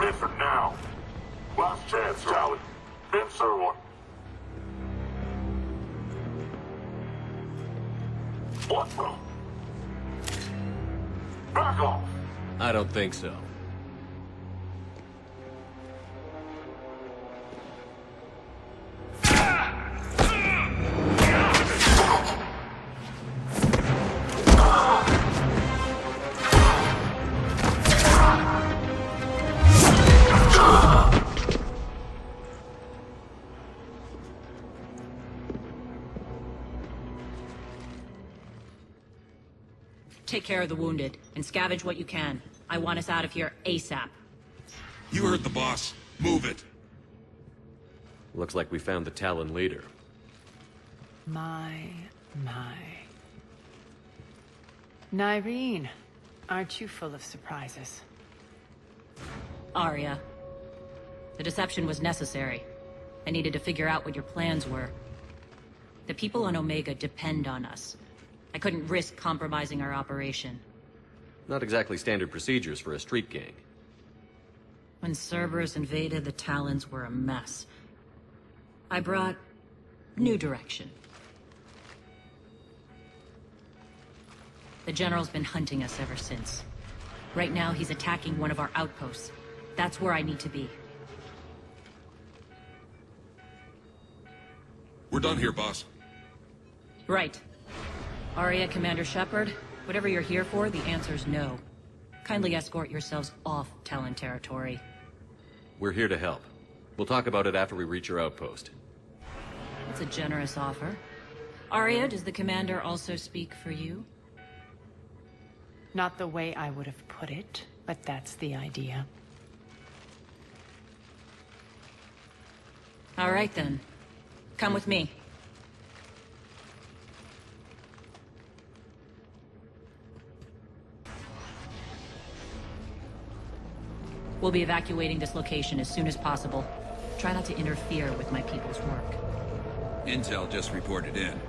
Listen now. Last chance, Talon. Answer one. What the? Back off! I don't think so. Take care of the wounded, and scavenge what you can. I want us out of here ASAP. You heard the boss. Move it. Looks like we found the Talon leader. My. Nyreen, aren't you full of surprises? Aria. The deception was necessary. I needed to figure out what your plans were. The people on Omega depend on us. I couldn't risk compromising our operation. Not exactly standard procedures for a street gang. When Cerberus invaded, the Talons were a mess. I brought new direction. The General's been hunting us ever since. Right now, he's attacking one of our outposts. That's where I need to be. We're done here, boss. Right. Aria, Commander Shepard, whatever you're here for, the answer's no. Kindly escort yourselves off Talon territory. We're here to help. We'll talk about it after we reach your outpost. It's a generous offer. Aria, does the Commander also speak for you? Not the way I would have put it, but that's the idea. All right then. Come with me. We'll be evacuating this location as soon as possible. Try not to interfere with my people's work. Intel just reported in.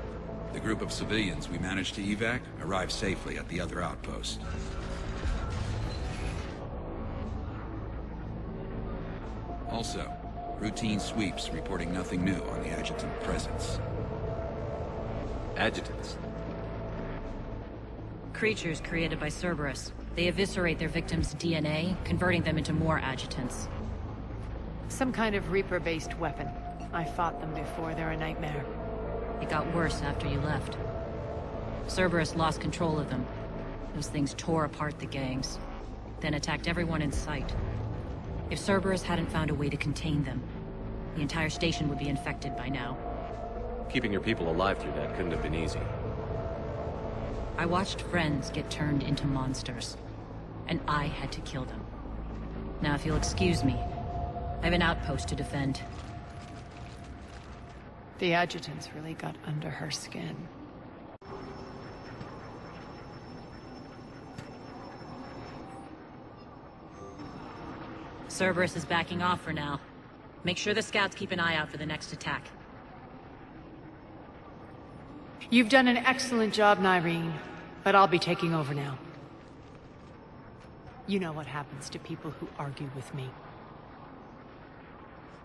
The group of civilians we managed to evac arrived safely at the other outpost. Also, routine sweeps reporting nothing new on the adjutant presence. Adjutants. Creatures created by Cerberus. They eviscerate their victims' DNA, converting them into more adjutants. Some kind of Reaper-based weapon. I fought them before, they're a nightmare. It got worse after you left. Cerberus lost control of them. Those things tore apart the gangs, then attacked everyone in sight. If Cerberus hadn't found a way to contain them, the entire station would be infected by now. Keeping your people alive through that couldn't have been easy. I watched friends get turned into monsters, and I had to kill them. Now, if you'll excuse me, I have an outpost to defend. The adjutants really got under her skin. Cerberus is backing off for now. Make sure the scouts keep an eye out for the next attack. You've done an excellent job, Nyreen, but I'll be taking over now. You know what happens to people who argue with me.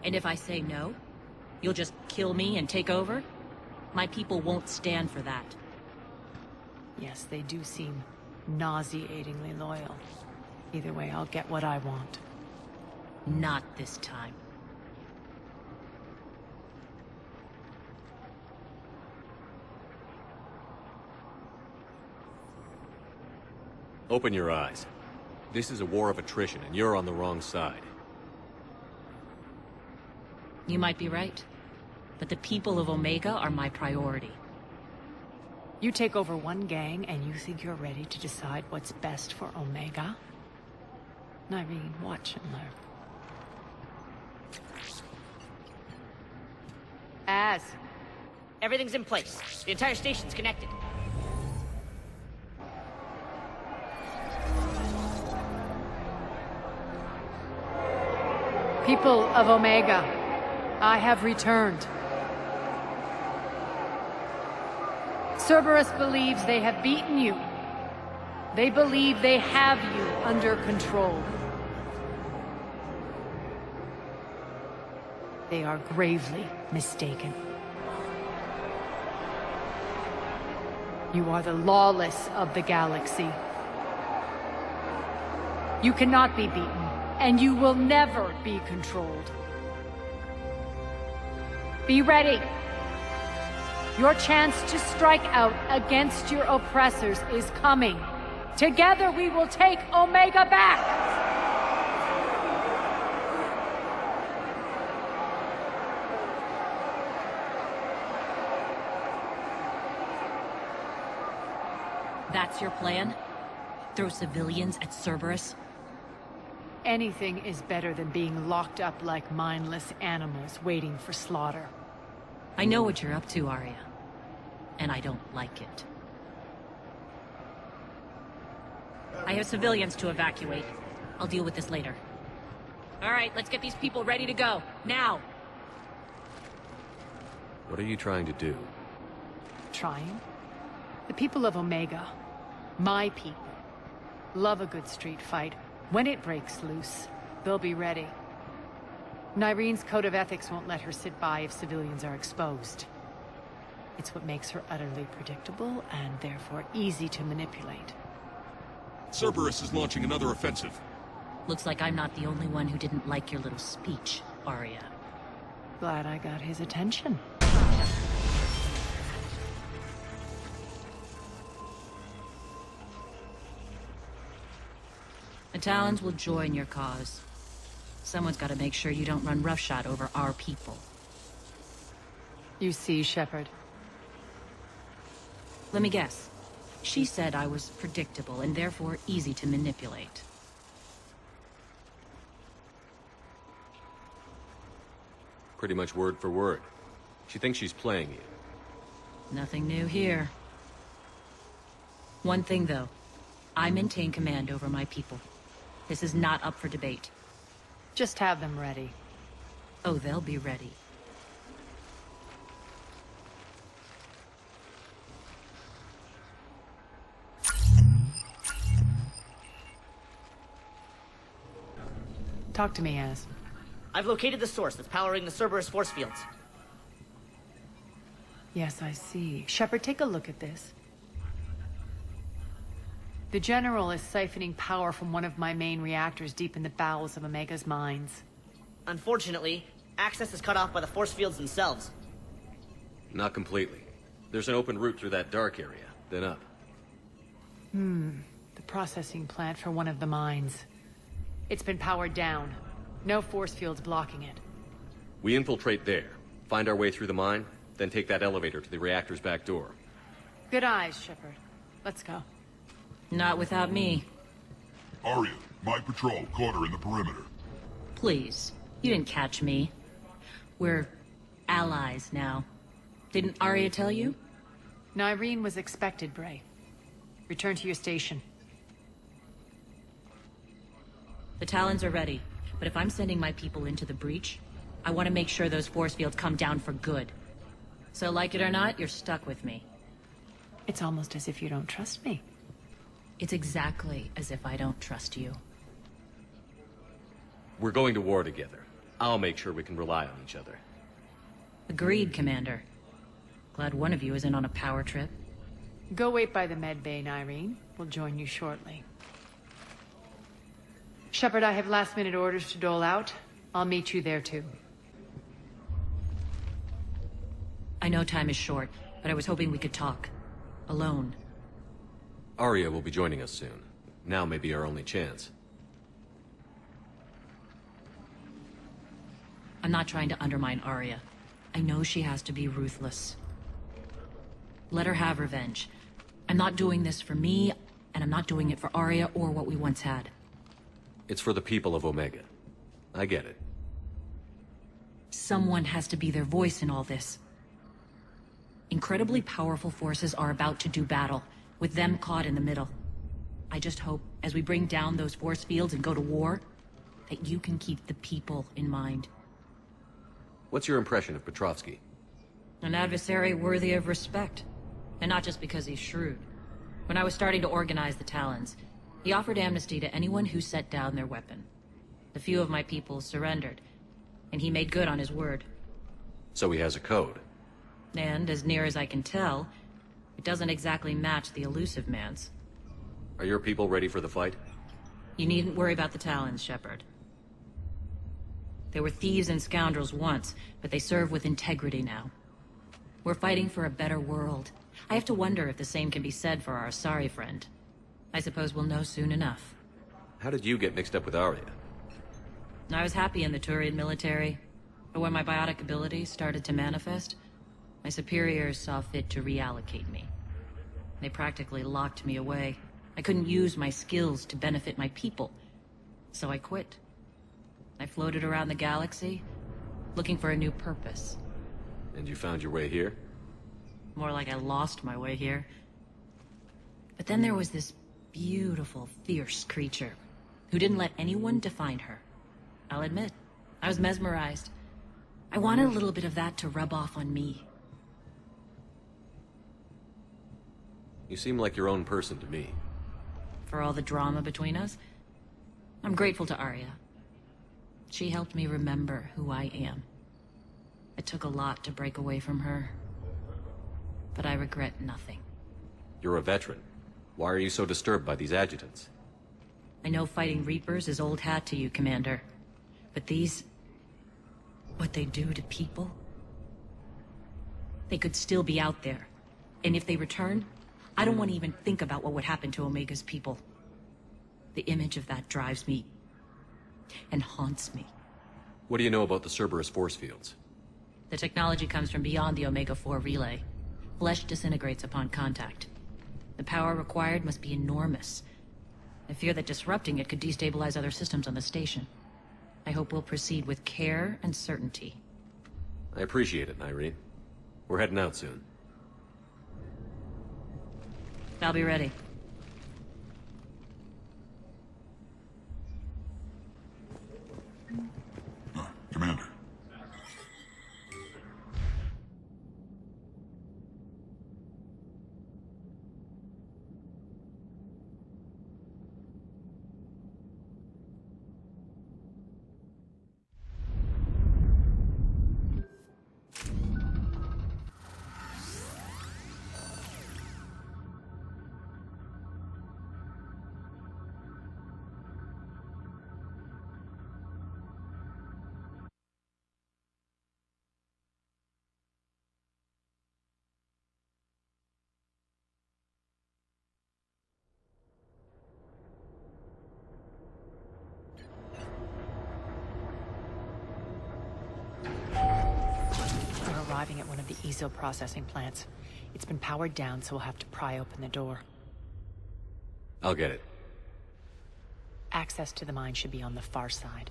And if I say no, you'll just kill me and take over? My people won't stand for that. Yes, they do seem nauseatingly loyal. Either way, I'll get what I want. Not this time. Open your eyes. This is a war of attrition, and you're on the wrong side. You might be right, but the people of Omega are my priority. You take over one gang, and you think you're ready to decide what's best for Omega? Nyreen, watch and learn. Everything's in place. The entire station's connected. People of Omega, I have returned. Cerberus believes they have beaten you. They believe they have you under control. They are gravely mistaken. You are the lawless of the galaxy. You cannot be beaten, and you will never be controlled. Be ready. Your chance to strike out against your oppressors is coming. Together we will take Omega back! That's your plan? Throw civilians at Cerberus? Anything is better than being locked up like mindless animals waiting for slaughter. I know what you're up to, Aria. And I don't like it. I have civilians to evacuate. I'll deal with this later. All right, let's get these people ready to go. Now! What are you trying to do? Trying? The people of Omega, my people, love a good street fight. When it breaks loose, they'll be ready. Nyreen's code of ethics won't let her sit by if civilians are exposed. It's what makes her utterly predictable and therefore easy to manipulate. Cerberus is launching another offensive. Looks like I'm not the only one who didn't like your little speech, Aria. Glad I got his attention. The Talons will join your cause. Someone's got to make sure you don't run roughshod over our people. You see, Shepard. Let me guess. She said I was predictable and therefore easy to manipulate. Pretty much word for word. She thinks she's playing you. Nothing new here. One thing, though. I maintain command over my people. This is not up for debate. Just have them ready. Oh, they'll be ready. Talk to me, Az. I've located the source that's powering the Cerberus force fields. Yes, I see. Shepard, take a look at this. The General is siphoning power from one of my main reactors deep in the bowels of Omega's mines. Unfortunately, access is cut off by the force fields themselves. Not completely. There's an open route through that dark area, then up. The processing plant for one of the mines. It's been powered down. No force fields blocking it. We infiltrate there, find our way through the mine, then take that elevator to the reactor's back door. Good eyes, Shepard. Let's go. Not without me. Aria, my patrol caught her in the perimeter. Please. You didn't catch me. We're allies now. Didn't Aria tell you? Nyreen was expected, Bray. Return to your station. The Talons are ready, but if I'm sending my people into the breach, I want to make sure those force fields come down for good. So like it or not, you're stuck with me. It's almost as if you don't trust me. It's exactly as if I don't trust you. We're going to war together. I'll make sure we can rely on each other. Agreed, Commander. Glad one of you isn't on a power trip. Go wait by the med bay, Nyreen. We'll join you shortly. Shepard, I have last-minute orders to dole out. I'll meet you there, too. I know time is short, but I was hoping we could talk. Alone. Aria will be joining us soon. Now may be our only chance. I'm not trying to undermine Aria. I know she has to be ruthless. Let her have revenge. I'm not doing this for me, and I'm not doing it for Aria or what we once had. It's for the people of Omega. I get it. Someone has to be their voice in all this. Incredibly powerful forces are about to do battle, with them caught in the middle. I just hope, as we bring down those force fields and go to war, that you can keep the people in mind. What's your impression of Petrovsky? An adversary worthy of respect. And not just because he's shrewd. When I was starting to organize the Talons, he offered amnesty to anyone who set down their weapon. A few of my people surrendered. and he made good on his word. So he has a code. And, as near as I can tell, it doesn't exactly match the elusive man's. Are your people ready for the fight? You needn't worry about the Talons, Shepard. They were thieves and scoundrels once, but they serve with integrity now. We're fighting for a better world. I have to wonder if the same can be said for our Asari friend. I suppose we'll know soon enough. How did you get mixed up with Aria? I was happy in the Turian military, but when my biotic abilities started to manifest, my superiors saw fit to reallocate me. They practically locked me away. I couldn't use my skills to benefit my people, so I quit. I floated around the galaxy, looking for a new purpose. And you found your way here? More like I lost my way here. But then there was this beautiful, fierce creature who didn't let anyone define her. I'll admit, I was mesmerized. I wanted a little bit of that to rub off on me. You seem like your own person to me. For all the drama between us, I'm grateful to Aria. She helped me remember who I am. It took a lot to break away from her, but I regret nothing. You're a veteran. Why are you so disturbed by these adjutants? I know fighting Reapers is old hat to you, Commander. But these... what they do to people? They could still be out there. And if they return, I don't want to even think about what would happen to Omega's people. The image of that drives me... and haunts me. What do you know about the Cerberus force fields? The technology comes from beyond the Omega-4 relay. Flesh disintegrates upon contact. The power required must be enormous. I fear that disrupting it could destabilize other systems on the station. I hope we'll proceed with care and certainty. I appreciate it, Nyreen. We're heading out soon. I'll be ready. Commander. Arriving at one of the ESO processing plants. It's been powered down, so we'll have to pry open the door. I'll get it. Access to the mine should be on the far side.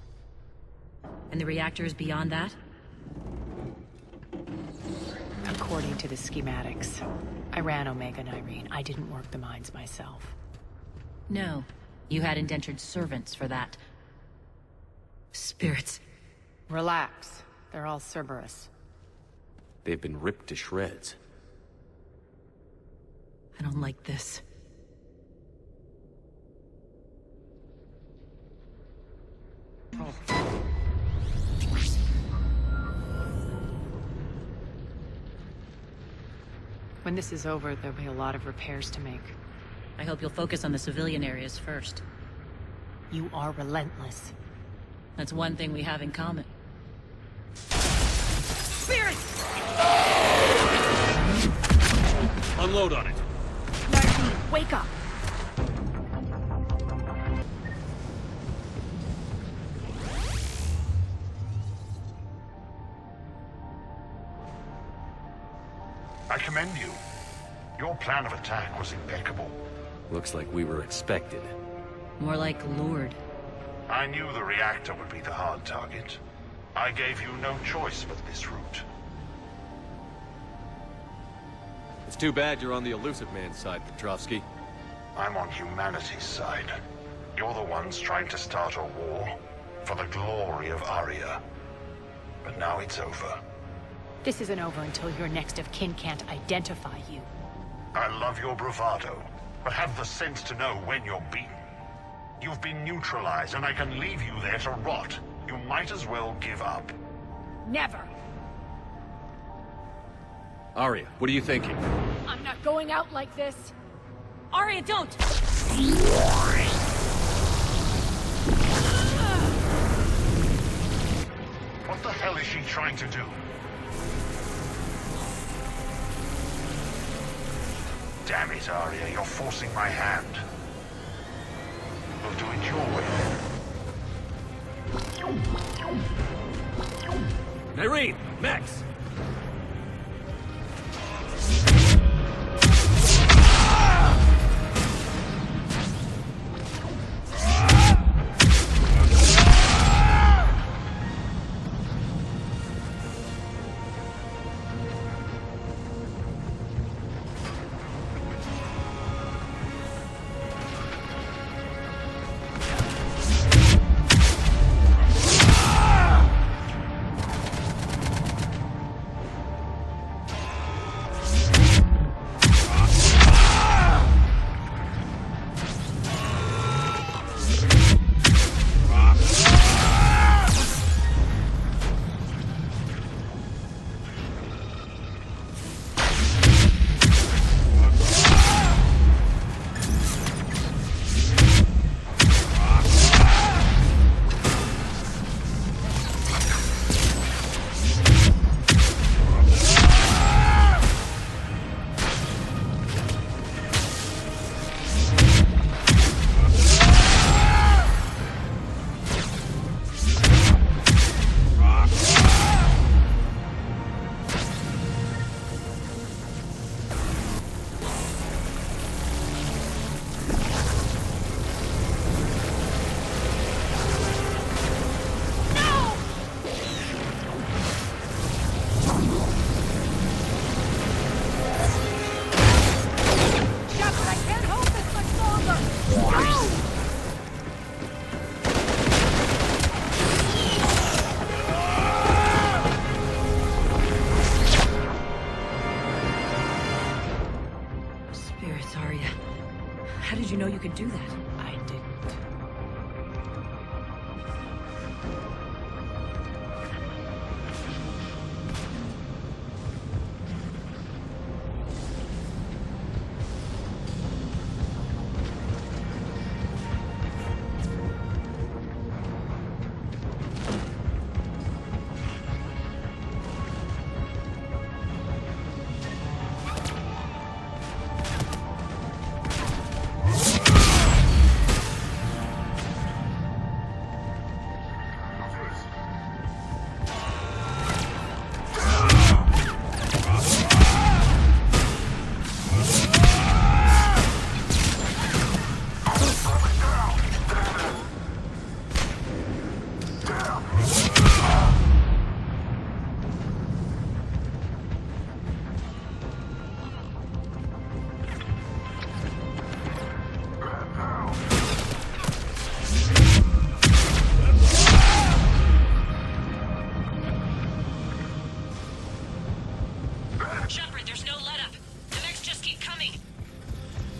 And the reactor is beyond that? According to the schematics. I ran Omega, Nyreen. I didn't work the mines myself. No. You had indentured servants for that. Spirits. Relax. They're all Cerberus. They've been ripped to shreds. I don't like this. When this is over, there'll be a lot of repairs to make. I hope you'll focus on the civilian areas first. You are relentless. That's one thing we have in common. Unload on it! Nyreen, wake up! I commend you. Your plan of attack was impeccable. Looks like we were expected. More like lured. I knew the reactor would be the hard target. I gave you no choice but this route. It's too bad you're on the elusive man's side, Petrovsky. I'm on humanity's side. You're the ones trying to start a war for the glory of Aria. But now it's over. This isn't over until your next of kin can't identify you. I love your bravado, but have the sense to know when you're beaten. You've been neutralized, and I can leave you there to rot. You might as well give up. Never. Aria, what are you thinking? I'm not going out like this. Aria, don't! What the hell is she trying to do? Damn it, Aria, you're forcing my hand. We'll do it your way. Nyreen! Max! How did you know you could do that? I didn't.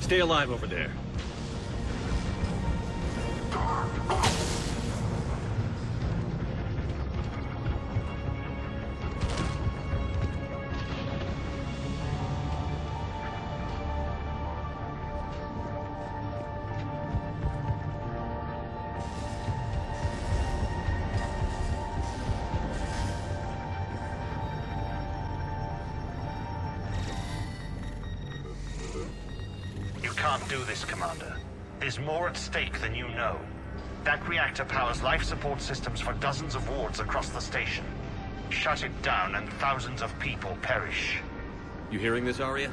Stay alive over there. Can't do this, Commander. There's more at stake than you know. That reactor powers life support systems for dozens of wards across the station. Shut it down and thousands of people perish. You hearing this, Aria?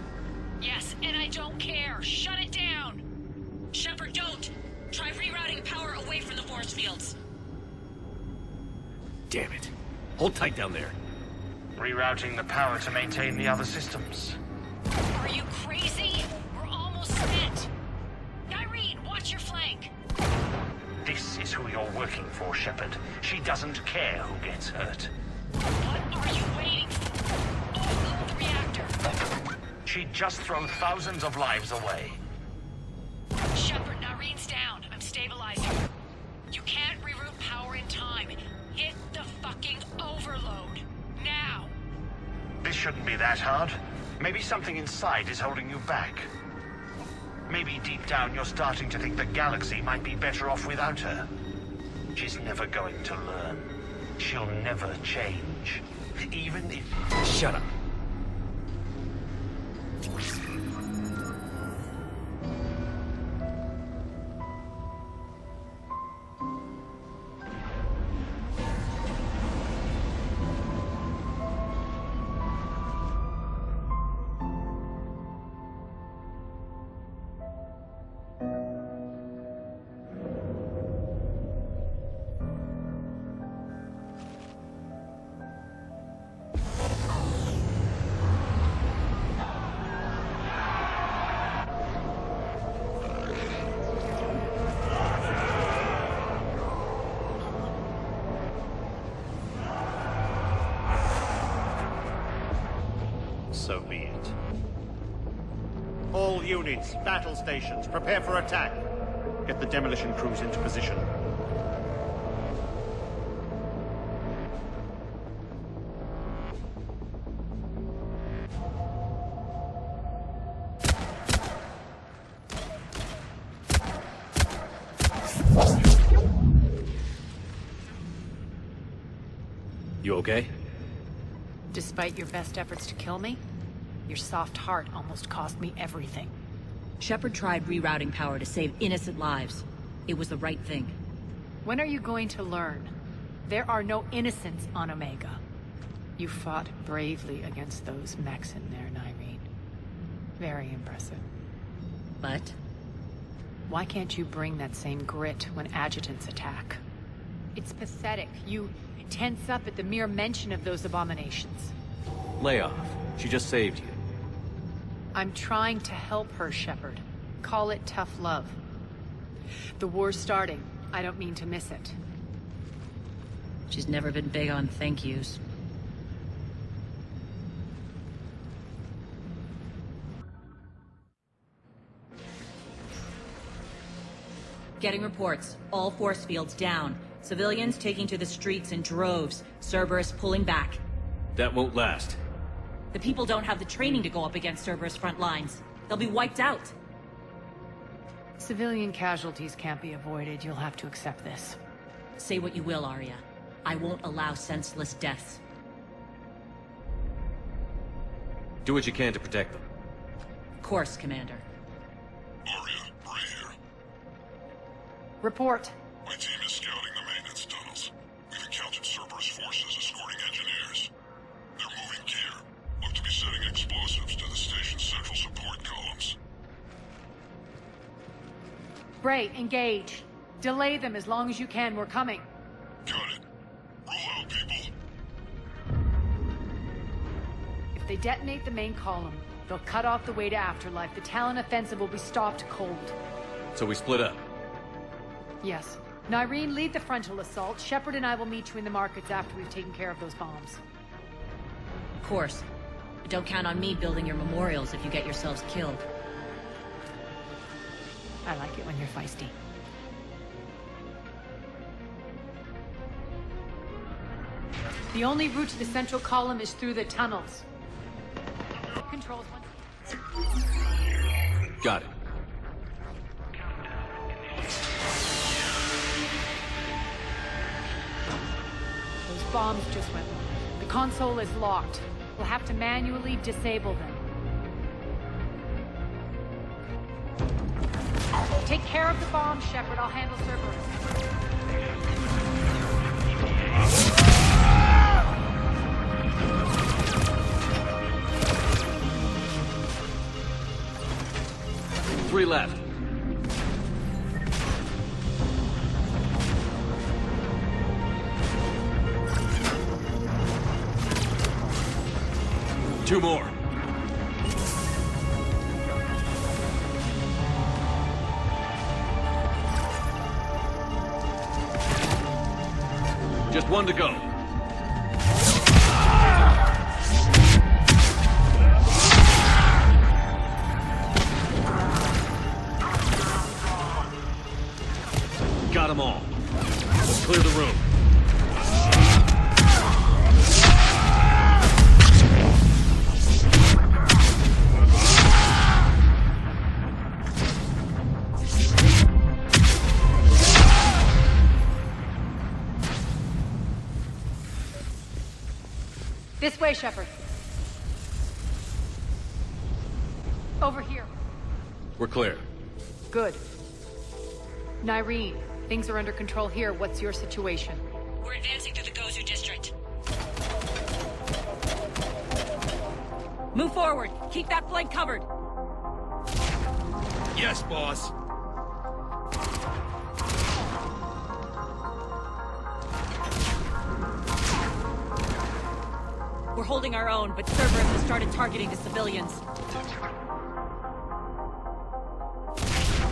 Yes, and I don't care. Shut it down! Shepard, don't! Try rerouting power away from the force fields. Damn it. Hold tight down there. Rerouting the power to maintain the other systems. Are you crazy? We're almost spent. Nyreen, watch your flank. This is who you're working for, Shepard. She doesn't care who gets hurt. What are you waiting for? Offload the reactor. She'd just throw thousands of lives away. Shepard, Nyreen's down. I'm stabilizing. You can't reroute power in time. Hit the fucking overload. shouldn't be that hard. Maybe something inside is holding you back. Maybe deep down you're starting to think the galaxy might be better off without her. She's never going to learn. She'll never change. Even if... Shut up. So be it. All units, battle stations, prepare for attack. Get the demolition crews into position. You okay? Despite your best efforts to kill me, your soft heart almost cost me everything. Shepard tried rerouting power to save innocent lives. It was the right thing. When are you going to learn? There are no innocents on Omega. You fought bravely against those mechs in there, Nyreen. Very impressive. But Why can't you bring that same grit when adjutants attack? It's pathetic. You tense up at the mere mention of those abominations. Lay off. She just saved you. I'm trying to help her, Shepard. Call it tough love. The war's starting. I don't mean to miss it. she's never been big on thank yous. Getting reports. All force fields down. Civilians taking to the streets in droves. Cerberus pulling back. That won't last. The people don't have the training to go up against Cerberus front lines. They'll be wiped out. Civilian casualties can't be avoided. You'll have to accept this. Say what you will, Aria. I won't allow senseless deaths. Do what you can to protect them. Of course, Commander. Aria, Bray here. Report. My team is scouting the maintenance tunnels. We've encountered Cerberus forces escorting engineers. They're moving gear. Look to be setting explosives to the station's central support columns. Bray, engage. Delay them as long as you can. We're coming. Got it. Roll out, people. If they detonate the main column, they'll cut off the way to Afterlife. The Talon offensive will be stopped cold. So we split up. Yes. Nyreen, lead the frontal assault. Shepard and I will meet you in the markets after we've taken care of those bombs. Of course. But don't count on me building your memorials if you get yourselves killed. I like it when you're feisty. The only route to the central column is through the tunnels. Controls one. Got it. Those bombs just went live. The console is locked. We'll have to manually disable them. Take care of the bomb, Shepard. I'll handle Cerberus. Three left. Two more. Just one to go. Got them all. Let's clear the room. This way, Shepard. Over here. We're clear. Good. Nyreen, things are under control here. What's your situation? We're advancing through the Gozu district. Move forward. Keep that flank covered. Yes, boss. We're holding our own, but Cerberus has started targeting the civilians.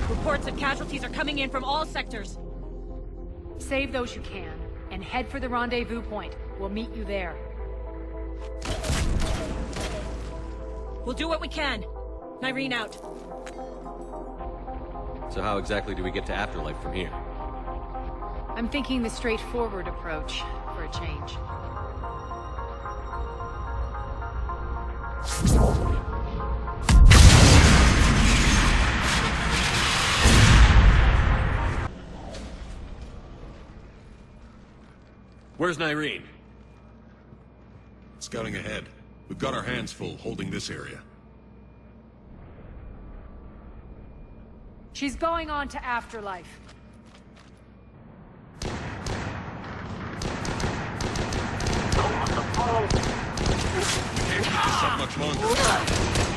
Reports of casualties are coming in from all sectors. Save those you can, and head for the rendezvous point. We'll meet you there. We'll do what we can. Nyreen out. So how exactly do we get to Afterlife from here? I'm thinking the straightforward approach, for a change. Where's Nyreen? Scouting ahead. We've got our hands full holding this area. She's going on to Afterlife. Can't keep this up much longer.